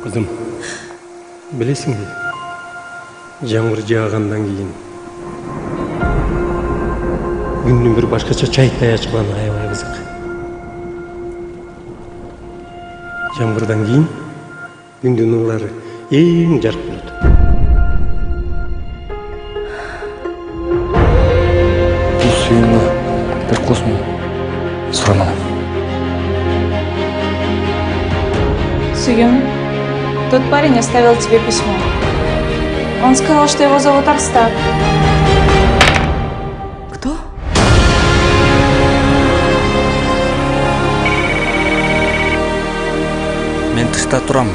Kızım, bilesin mi? Жаңбыр жаагандан кийин күндүн bir башкача чайтай ачылганы аябай кызык. Жаңбырдан кийин күндүн нурлары эң жарык болот. Бул сүйүүнү бир космо сураман. Суюм, тот парень оставил тебе письмо. Он сказал, что его зовут Арстат. Кто? Мен тышта турам.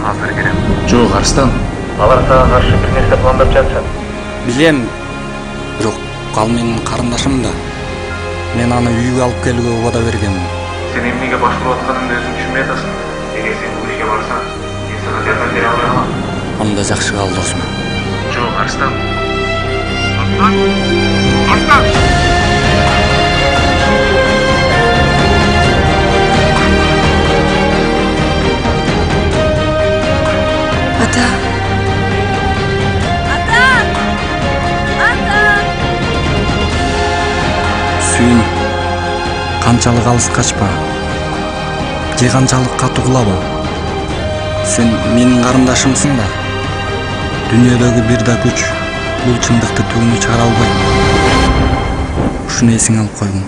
Азыр келем. Жок, Арстан. Алар сага каршы бир нерсе пландап жатышат. Билем. Бирок ал менин карындашым да. Мен аны үйгө алып келүүгө убада бергенмин. Сен эмнеге башкарып атканыңды өзүң түшүнбөй атасың. Эгер сен бул ишке барсаң, мен сага жардам бере албай калам. Анда жакшы кал досум. Жок, Арстан. Арстан! Арстан! Ата! Ата! Ата! Сүйүн. Канчалык алыс качпа. Же канчалык катуу кулаба. Сен менин карындашымсың да. Дүйнөдөгү бир да күч бул чындыкты түбүнө чыгара албайт. Ушуну эсиңе алып койгуң.